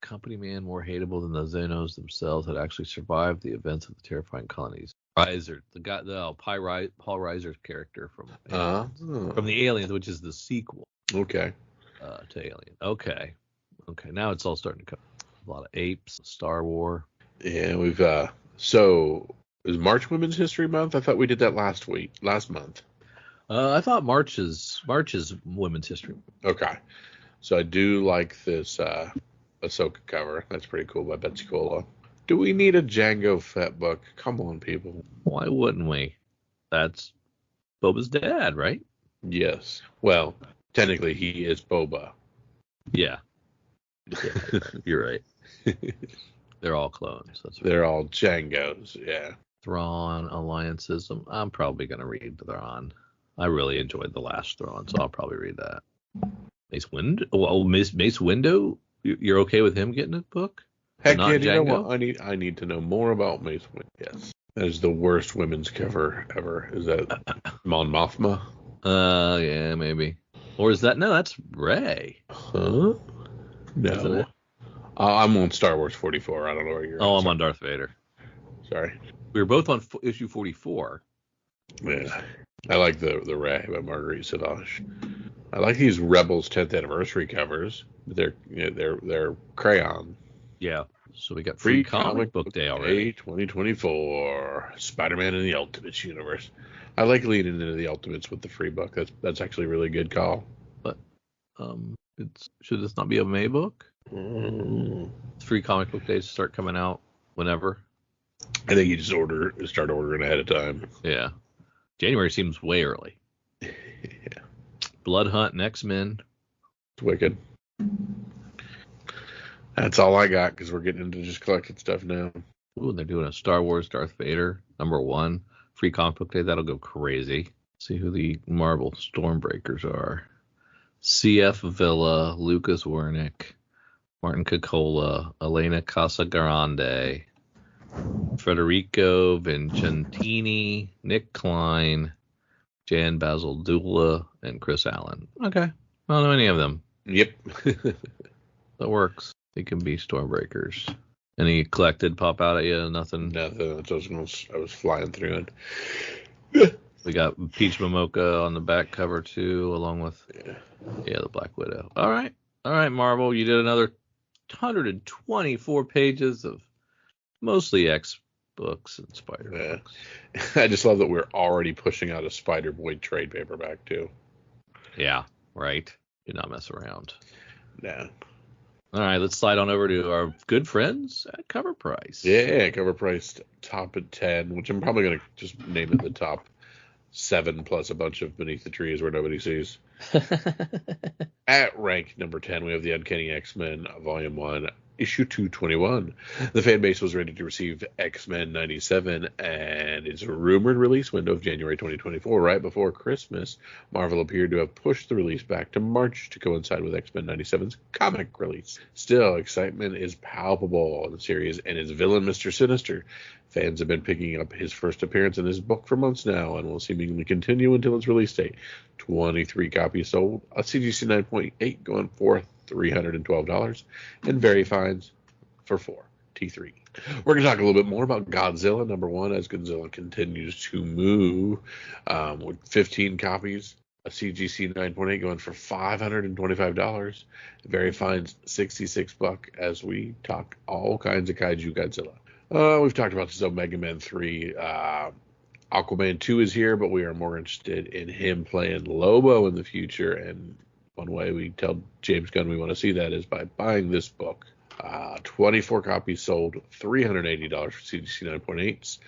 Company man more hateable than the Xenos themselves had actually survived the events of the terrifying colonies. Reiser, Paul Reiser's character from the Aliens, which is the sequel. Okay. To Alien. Okay. Now it's all starting to come. A lot of apes, Star Wars. Yeah, we've so is March Women's History Month? I thought we did that last month. I thought March is Women's History Month. Okay. So I do like this Ahsoka cover. That's pretty cool by Betsy Cola. Do we need a Jango Fett book? Come on, people. Why wouldn't we? That's Boba's dad, right? Yes. Well, technically he is Boba. Yeah. You're right. They're all clones. They're all Jangos, yeah. Thrawn alliances. I'm probably going to read Thrawn. I really enjoyed the last Thrawn, so I'll probably read that. Mace Windu? Well, Mace Windu? You're okay with him getting a book? Heck yeah, you know what? I need to know more about Mace Windu. Yes. That is the worst women's cover ever. Is that Mon Mothma? Yeah, maybe. Or is that... No, that's Rey. Huh? No. I'm on Star Wars 44. I don't know where you're at. I'm on Darth Vader. Sorry. We were both on issue 44. Yeah. I like the Rey by Marguerite Sauvage. I like these Rebels 10th anniversary covers. They're crayon. Yeah. So we got free comic book day already. 2024. Spider-Man in the Ultimates universe. I like leaning into the Ultimates with the free book. That's actually a really good call. But should this not be a May book? Free comic book days start coming out whenever. I think you just start ordering ahead of time. Yeah. January seems way early. Yeah. Blood Hunt and X-Men. It's wicked. That's all I got because we're getting into just collecting stuff now. Ooh, they're doing a Star Wars Darth Vader #1 free comic book day. That'll go crazy. See who the Marvel Stormbreakers are. C.F. Villa, Lucas Wernick, Martin Coccola, Elena Casagrande, Federico Vincentini, Nick Klein, Jan Bazaldula, and Chris Allen. Okay. I don't know any of them. Yep. That works. They can be Stormbreakers. Any collected pop out at you? Nothing? Nothing. I was flying through it. We got Peach Momoka on the back cover, too, along with the Black Widow. All right, Marvel. You did another 124 pages of mostly X books and Spider books. I just love that we're already pushing out a Spider-Boy trade paperback, too. Yeah, right. Do not mess around. No. All right, let's slide on over to our good friends at Cover Price. Yeah, Cover Price top at 10, which I'm probably going to just name it the top 7 plus a bunch of Beneath the Trees where nobody sees. At rank number 10, we have the Uncanny X-Men Volume 1. issue 221. The fan base was ready to receive X-Men 97 and its rumored release window of January 2024. Right before Christmas, Marvel appeared to have pushed the release back to March to coincide with X-Men 97's comic release. Still, excitement is palpable in the series and its villain, Mr. Sinister. Fans have been picking up his first appearance in this book for months now and will seemingly continue until its release date. 23 copies sold, a CGC 9.8 going for $312, and Very Fines for $4. T3. We're going to talk a little bit more about Godzilla #1 as Godzilla continues to move with 15 copies. A CGC 9.8 going for $525. Very Fines $66 as we talk all kinds of Kaiju Godzilla. We've talked about this on Mega Man 3. Aquaman 2 is here, but we are more interested in him playing Lobo in the future. And one way we tell James Gunn we want to see that is by buying this book. 24 copies sold, $380 for CGC 9.8s,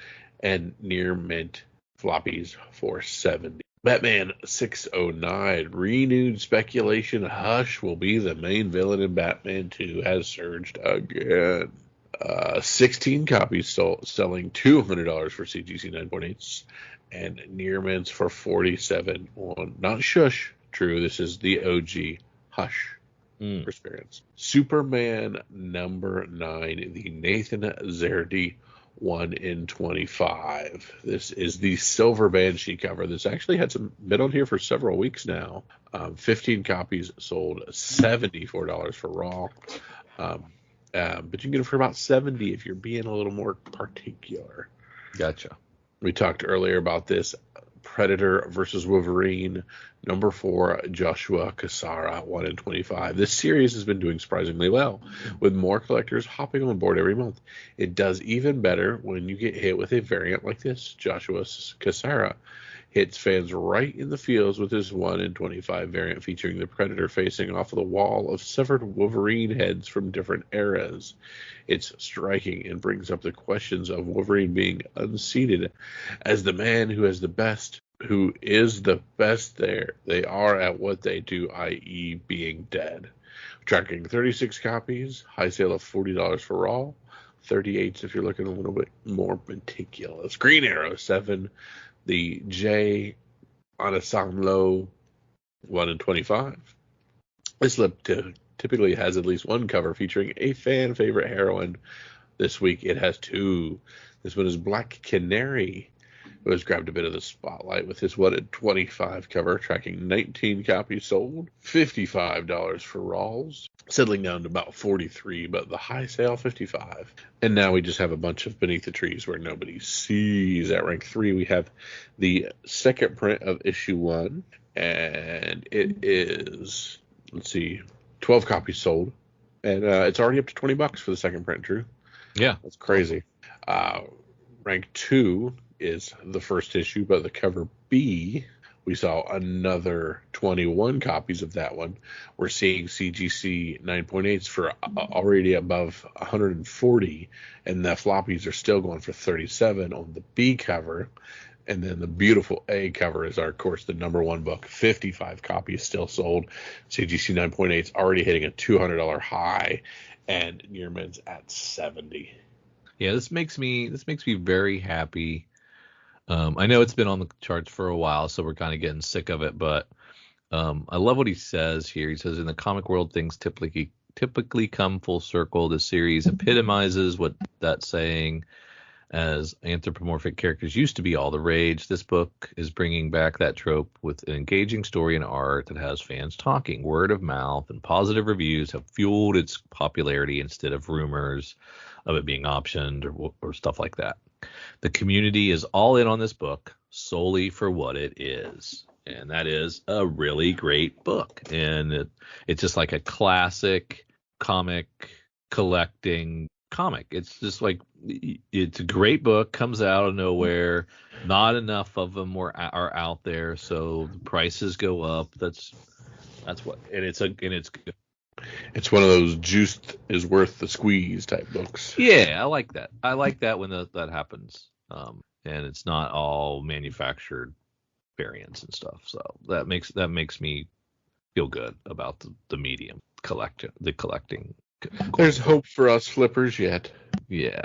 and near mint floppies for $70. Batman 609, renewed speculation Hush will be the main villain in Batman 2 has surged again. 16 copies sold, selling $200 for CGC 9.8s, and near mints for $47 on, not Shush, true, this is the OG Hush experience. Superman #9, the Nathan Zerdy 1 in 25. This is the Silver Banshee cover. This actually had been on here for several weeks now. 15 copies sold, $74 for raw. But you can get it for about $70 if you're being a little more particular. Gotcha. We talked earlier about this Predator versus Wolverine #4, Joshua Cassara 1 in 25. This series has been doing surprisingly well, with more collectors hopping on board every month. It does even better when you get hit with a variant like this. Joshua Cassara hits fans right in the feels with his 1 in 25 variant featuring the Predator facing off of the wall of severed Wolverine heads from different eras. It's striking and brings up the questions of Wolverine being unseated as the man who is the best there. They are at what they do, i.e. being dead. Tracking 36 copies, high sale of $40 for raw, 38s if you're looking a little bit more meticulous. Green Arrow 7, the J Anasamlo 1 in 25. This typically has at least one cover featuring a fan favorite heroine. This week it has 2. This one is Black Canary, who has grabbed a bit of the spotlight with his 1 in 25 cover, tracking 19 copies sold, $55 for raws, settling down to about 43, but the high sale 55. And now we just have a bunch of Beneath the Trees where nobody sees. At rank 3 we have the second print of issue 1, and it is, let's see, 12 copies sold, and it's already up to $20 for the second print, Drew. Yeah, that's crazy. Rank 2 is the first issue, but the cover B, we saw another 21 copies of that one. We're seeing CGC 9.8s for already above 140, and the floppies are still going for 37 on the B cover. And then the beautiful A cover is, of course, the #1 book. 55 copies still sold. CGC 9.8s already hitting a $200 high, and near mids at 70. Yeah, this makes me very happy. I know it's been on the charts for a while, so we're kind of getting sick of it, but I love what he says here. He says, in the comic world, things typically come full circle. The series epitomizes what that saying, as anthropomorphic characters used to be all the rage. This book is bringing back that trope with an engaging story and art that has fans talking. Word of mouth and positive reviews have fueled its popularity instead of rumors of it being optioned or stuff like that. The community is all in on this book solely for what it is. And that is a really great book. And it's just like a classic comic collecting comic. It's just like, it's a great book, comes out of nowhere. Not enough of them are out there, so the prices go up. That's what, and it's good. It's one of those juiced is worth the squeeze type books. Yeah, I like that. I like that when that happens. And it's not all manufactured variants and stuff. So that makes me feel good about the medium the collecting There's hope for us flippers yet. Yeah.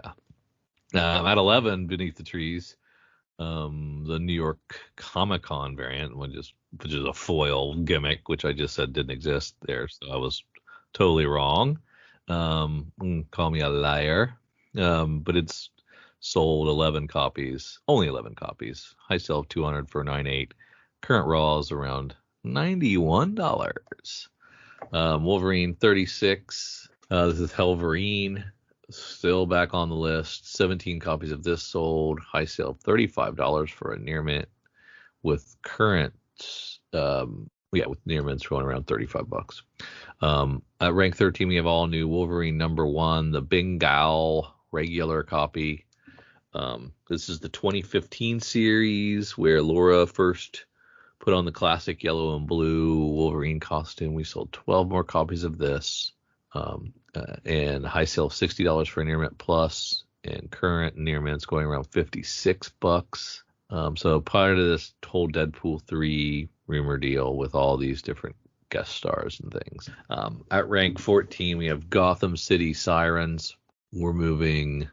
At 11, Beneath the Trees, the New York Comic Con variant, which is a foil gimmick, which I just said didn't exist there, so I was totally wrong. Call me a liar. But it's sold 11 copies, only 11 copies. High sale of 200 for 9.8. Current raw is around $91. Wolverine 36. This is Helverine. Still back on the list. 17 copies of this sold. High sale of $35 for a near mint, with current with near mints going around $35. At rank 13, we have all new Wolverine #1, the Bengal regular copy. This is the 2015 series where Laura first put on the classic yellow and blue Wolverine costume. We sold 12 more copies of this. And high sale of $60 for a near mint plus, and current near mints going around $56. So part of this whole Deadpool 3 rumor deal with all these different guest stars and things. At rank 14, we have Gotham City Sirens. We're moving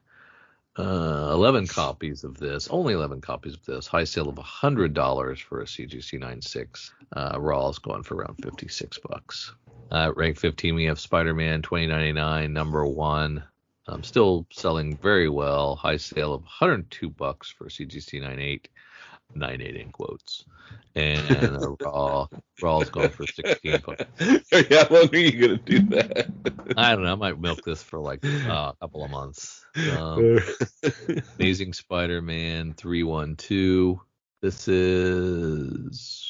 11 copies of this, only 11 copies of this. High sale of $100 for a CGC 96. Raw is going for around $56. Rank 15, we have Spider-Man 2099 #1. Still selling very well. High sale of $102 for CGC 98. 98 in quotes. And Raw is going for $16. How long are you going to do that? I don't know. I might milk this for like a couple of months. Amazing Spider-Man 312. This is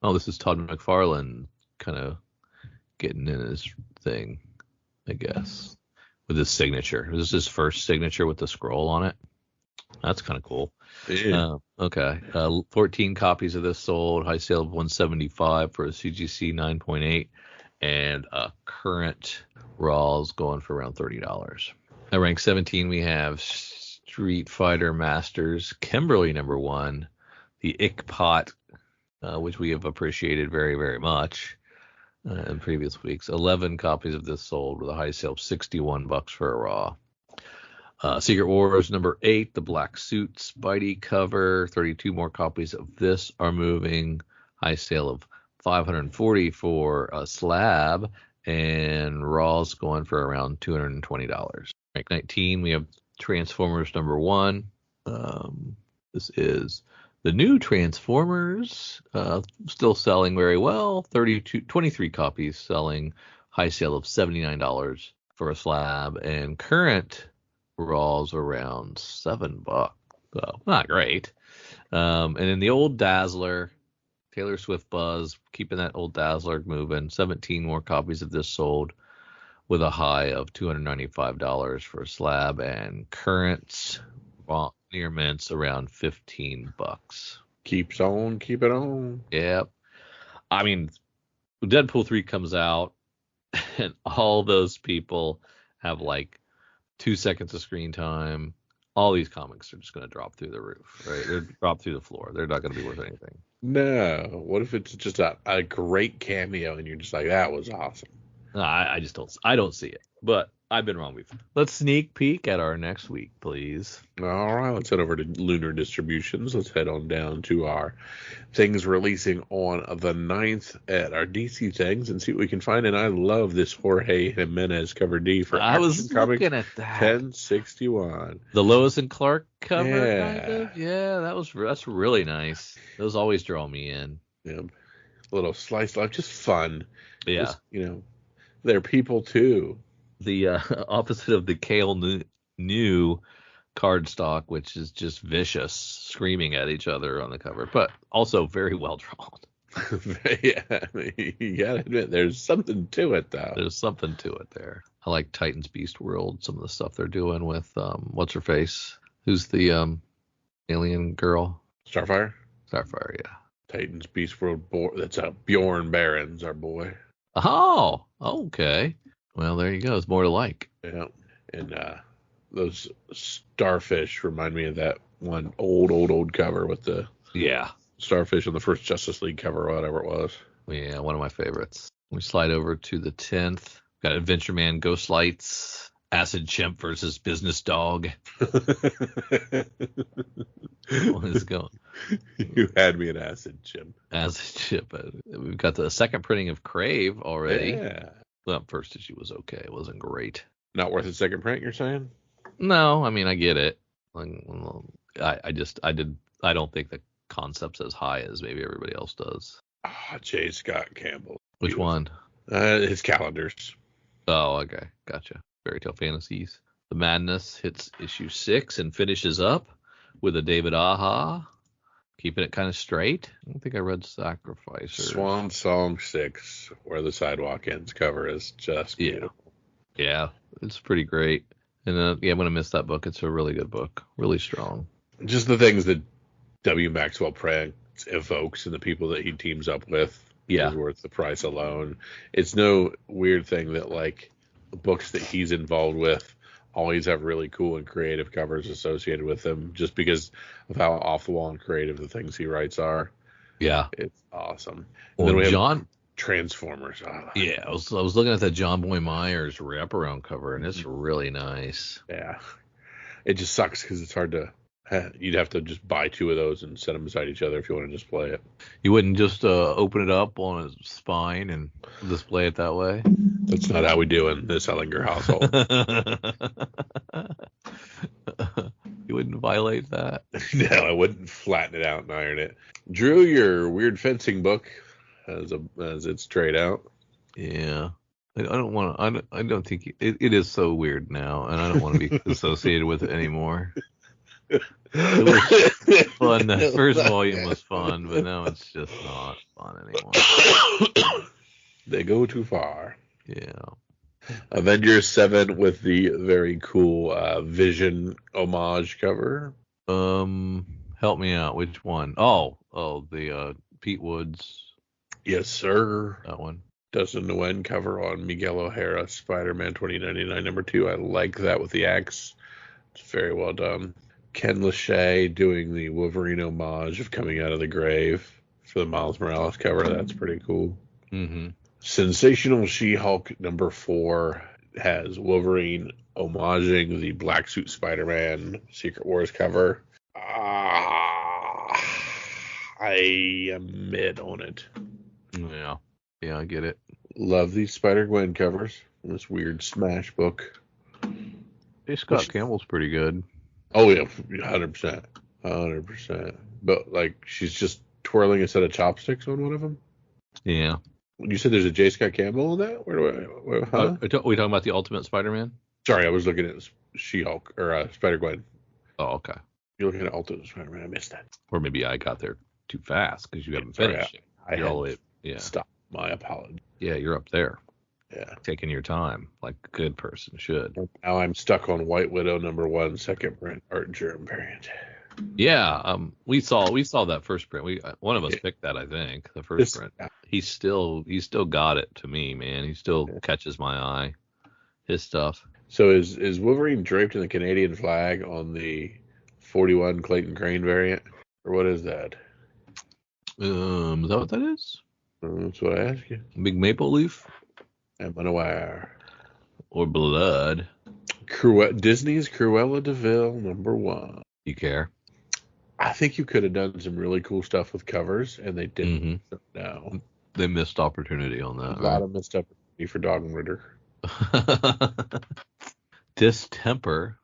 Todd McFarlane kind of getting in his thing, I guess, with his signature. This is his first signature with the scroll on it. That's kind of cool. Yeah. Okay. 14 copies of this sold. High sale of $175 for a CGC 9.8, and current raws going for around $30. At rank 17, we have Street Fighter Masters Kimberly #1, the Ickpot, which we have appreciated very, very much in previous weeks. 11 copies of this sold with a high sale of $61 for a raw. Secret Wars #8, the Black Suit Spidey cover. 32 more copies of this are moving. High sale of $540 for a slab, and raws going for around $220. Rank 19, we have Transformers #1. This is the new Transformers, still selling very well. 23 copies selling. High sale of $79 for a slab, and current raws around $7. So not great. And then the old Dazzler, Taylor Swift Buzz, keeping that old Dazzler moving. 17 more copies of this sold with a high of $295 for a slab, and current near mints around $15. Keeps on, keep it on. Yep. I mean, Deadpool 3 comes out, and all those people have like 2 seconds of screen time. All these comics are just going to drop through the roof, right? They're drop through the floor. They're not going to be worth anything. No. What if it's just a great cameo and you're just like, that was awesome? No, I just don't. I don't see it. But I've been wrong before. Let's sneak peek at our next week, please. All right, let's head over to Lunar Distributions. Let's head on down to our things releasing on the 9th at our DC things and see what we can find. And I love this Jorge Jimenez cover D for I was Action Comics looking at that. 1061. The Lois and Clark cover, Yeah. kind of. Yeah, that's really nice. Those always draw me in. Yeah, little slice life, just fun. Yeah. Just, they're people too. The opposite of the Kale New cardstock, which is just vicious, screaming at each other on the cover, but also very well drawn. Yeah, you gotta admit, there's something to it, though. There's something to it there. I like Titans Beast World, some of the stuff they're doing with, what's her face? Who's the alien girl? Starfire? Starfire, yeah. Titans Beast World, that's Bjorn Barron's our boy. Oh, okay. Well, there you go. It's more to like. Yeah, and those starfish remind me of that one old cover with the starfish on the first Justice League cover or whatever it was. Yeah, one of my favorites. We slide over to the 10th. Got Adventure Man, Ghost Lights, Acid Chimp versus Business Dog. What is going? You had me an Acid Chimp. Acid Chimp. We've got the second printing of Crave already. Yeah. Well, first issue was okay. It wasn't great. Not worth a second print, you're saying? No, I mean I get it. Like, I don't think the concept's as high as maybe everybody else does. J. Scott Campbell. Which one? His calendars. Oh, okay, gotcha. Fairy Tale Fantasies. The Madness hits issue 6 and finishes up with a David Aha, keeping it kind of straight. I don't think I read Sacrificer. Swan Song 6, where the sidewalk ends cover is just beautiful. Yeah, it's pretty great. And I'm gonna miss that book. It's a really good book, really strong. Just the things that W. Maxwell Prince evokes and the people that he teams up with is worth the price alone. It's no weird thing that like the books that he's involved with always have really cool and creative covers associated with them, just because of how off the wall and creative the things he writes are. Yeah, it's awesome. Well, then we John. Have Transformers. Yeah, I was looking at that John Boy Myers wraparound cover, and it's really nice. Yeah, it just sucks because it's hard to. You'd have to just buy 2 of those and set them beside each other if you want to display it. You wouldn't just open it up on a spine and display it that way? That's not how we do in this Hellinger household. You wouldn't violate that? No, I wouldn't flatten it out and iron it. Drew, your weird fencing book as it's trade out. Yeah. I don't want to. I don't think it is so weird now, and I don't want to be associated with it anymore. It was fun. The first volume was fun, but now it's just not fun anymore. They go too far. Yeah. Avengers 7 with the very cool Vision homage cover. Help me out. Which one? Oh, the Pete Woods. Yes, sir. That one. Dustin Nguyen cover on Miguel O'Hara, Spider-Man 2099 number 2. I like that with the axe. It's very well done. Ken Lachey doing the Wolverine homage of Coming Out of the Grave for the Miles Morales cover. That's pretty cool. Mm-hmm. Sensational She-Hulk number 4 has Wolverine homaging the Black Suit Spider-Man Secret Wars cover. I am mid on it. Yeah. Yeah, I get it. Love these Spider-Gwen covers. This weird Smash book. Hey, Scott Campbell's pretty good. Oh, yeah, 100%. 100%. But, like, she's just twirling a set of chopsticks on one of them? Yeah. You said there's a J. Scott Campbell in that? Are we talking about the Ultimate Spider-Man? Sorry, I was looking at She-Hulk, or Spider-Gwen. Oh, okay. You're looking at Ultimate Spider-Man. I missed that. Or maybe I got there too fast because you haven't finished. You're all the way. Yeah. Stop. My apology. Yeah, you're up there. Yeah. Taking your time like a good person should. Now I'm stuck on White Widow number 1, second print, art germ variant. Yeah, we saw that first print. One of us picked that, I think, the first print. Yeah. He's still got it to me, man. He still catches my eye. His stuff. So is Wolverine draped in the Canadian flag on the 41 Clayton Crane variant, or what is that? Is that what that is? That's what I asked you. Big maple leaf? I'm unaware. Or blood. Disney's Cruella de Vil number 1. You care? I think you could have done some really cool stuff with covers, and they didn't. Mm-hmm. No. They missed opportunity on that. A lot of missed opportunity for Dog and Ritter. Distemper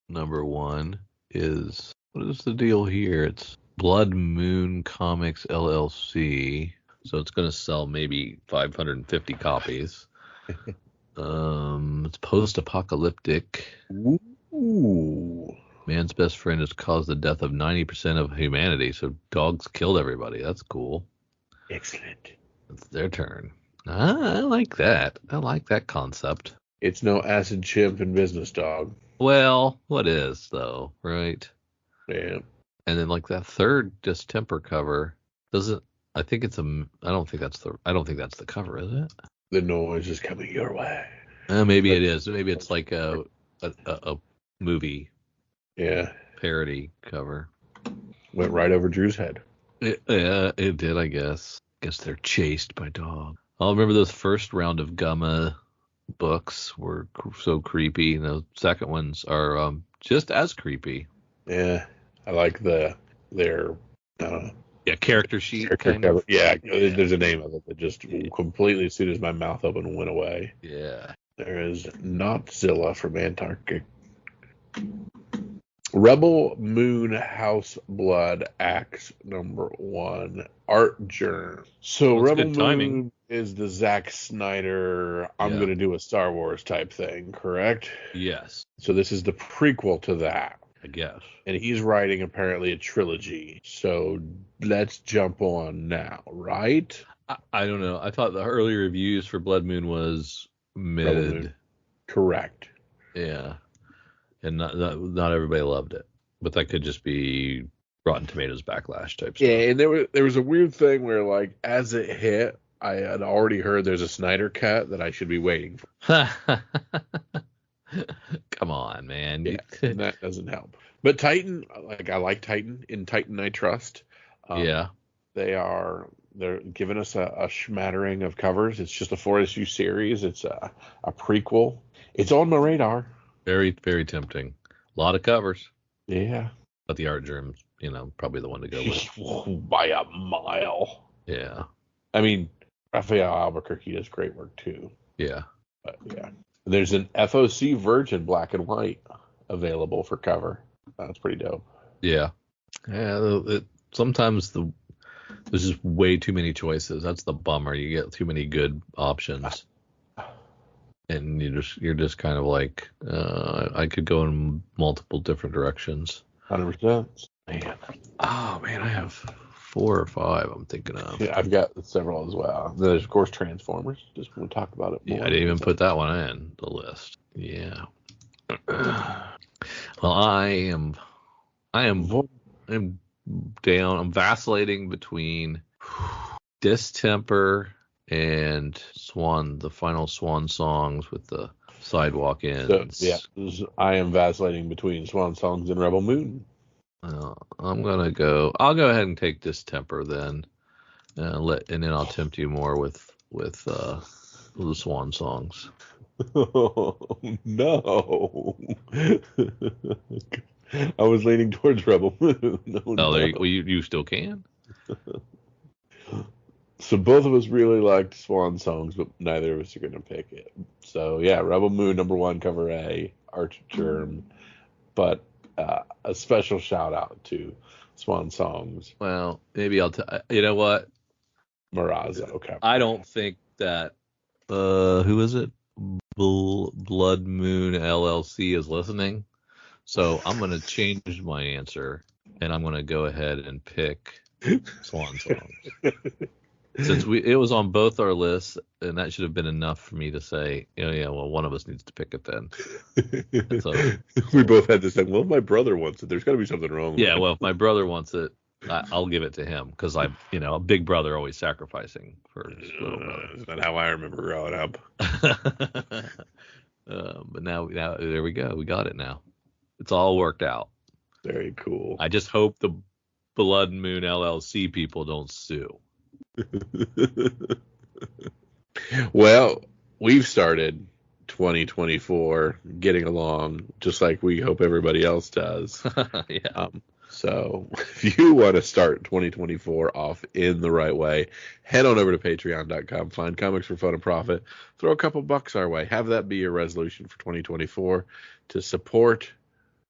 number 1 is, what is the deal here? It's Blood Moon Comics LLC. So it's going to sell maybe 550 copies. It's post-apocalyptic. Ooh. Man's best friend has caused the death of 90% of humanity, so dogs killed everybody. That's cool. Excellent. It's their turn. I like that. I like that concept. It's no Acid Chimp and Business Dog. Well, what is, though, right? Yeah. And then, like, that third Distemper cover doesn't... I don't think that's the cover, is it? The noise is coming your way. Maybe it is. Maybe it's like a movie. Yeah. Parody cover. Went right over Drew's head. It did, I guess. Guess they're chased by dogs. I'll remember this first round of Gamma books were so creepy. The second ones are just as creepy. Yeah, I like their Yeah, character sheet character kind cover. of. Yeah, Yeah. there's a name of it that just completely, as soon as my mouth opened, went away. Yeah. There is Notzilla from Antarctic. Rebel Moon House Blood Axe #1 Art Germ. So Well, it's Rebel good timing. Moon is the Zack Snyder, I'm Yeah. going to do a Star Wars type thing, correct? Yes, So this is the prequel to that. I guess. And he's writing apparently a trilogy. So let's jump on now, right? I don't know. I thought the early reviews for Blood Moon was Rebel Moon. mid. Correct. Yeah. And not everybody loved it. But that could just be Rotten Tomatoes backlash type stuff. Yeah, and there was a weird thing where, like, as it hit, I had already heard there's a Snyder cut that I should be waiting for. Come on, man. Yeah, and that doesn't help. But Titan, like, I like Titan. In Titan, I trust. Yeah. They're giving us a smattering of covers. It's just a 4-issue series. It's a prequel. It's on my radar. Very, very tempting. A lot of covers. Yeah. But the art germ's, probably the one to go with. By a mile. Yeah. I mean, Raphael Albuquerque does great work too. Yeah. But yeah. There's an FOC Virgin black and white available for cover. That's pretty dope. Yeah. Yeah. Sometimes there's just way too many choices. That's the bummer. You get too many good options. And you're just kind of like, I could go in multiple different directions. 100%. Man. Oh, man, I have 4 or 5 I'm thinking of. Yeah, I've got several as well. There's, of course, Transformers. Just want to talk about it more. Yeah, I didn't even put that one in the list. Yeah. Well, I'm down. I'm vacillating between Distemper and SWAN, the final SWAN songs with the sidewalk ends. So, yeah, I am vacillating between Swan Songs and Rebel Moon. I'll go ahead and take Distemper then, and then I'll tempt you more with the SWAN songs. Oh, no. I was leaning towards Rebel Moon. You still can. So both of us really liked Swan Songs, but neither of us are going to pick it. So yeah, Rebel Moon #1 cover A, Archer Germ, but a special shout out to Swan Songs. Well, maybe you know what? Marazzo cover. I don't think that who is it? Blood Moon LLC is listening. So I'm going to change my answer, and I'm going to go ahead and pick Swan Songs. Since it was on both our lists, and that should have been enough for me to say, well, one of us needs to pick it then. So we both had to say, well, if my brother wants it, there's got to be something wrong. Yeah, well, if my brother wants it, I'll give it to him because I'm, a big brother always sacrificing for his little brother. That's not how I remember growing up. But now there we go. We got it now. It's all worked out. Very cool. I just hope the Blood Moon LLC people don't sue. Well, we've started 2024 getting along just like we hope everybody else does. Yeah. So if you want to start 2024 off in the right way, head on over to patreon.com, find Comics for Fun and Profit, throw a couple bucks our way. Have that be your resolution for 2024 to support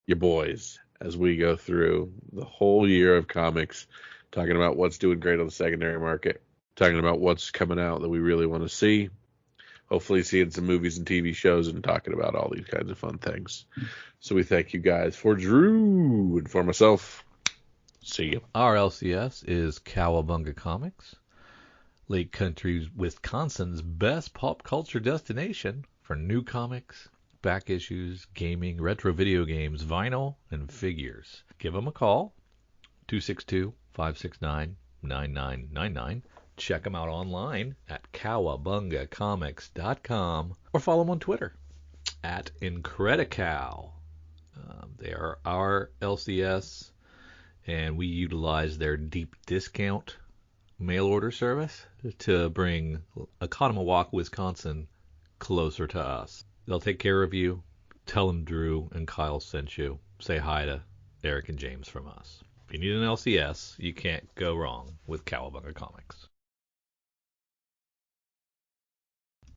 your boys as we go through the whole year of comics, talking about what's doing great on the secondary market, talking about what's coming out that we really want to see, hopefully seeing some movies and TV shows and talking about all these kinds of fun things. So we thank you guys. For Drew and for myself, see you. Our LCS is Cowabunga Comics, Lake Country, Wisconsin's best pop culture destination for new comics, back issues, gaming, retro video games, vinyl, and figures. Give them a call, 262-569-9999. Check them out online at cowabungacomics.com or follow them on Twitter at Incredicow. They are our LCS, and we utilize their deep discount mail order service to bring Oconomowoc, Wisconsin closer to us. They'll take care of you. Tell them Drew and Kyle sent you. Say hi to Eric and James from us. If you need an LCS, you can't go wrong with Cowabunga Comics.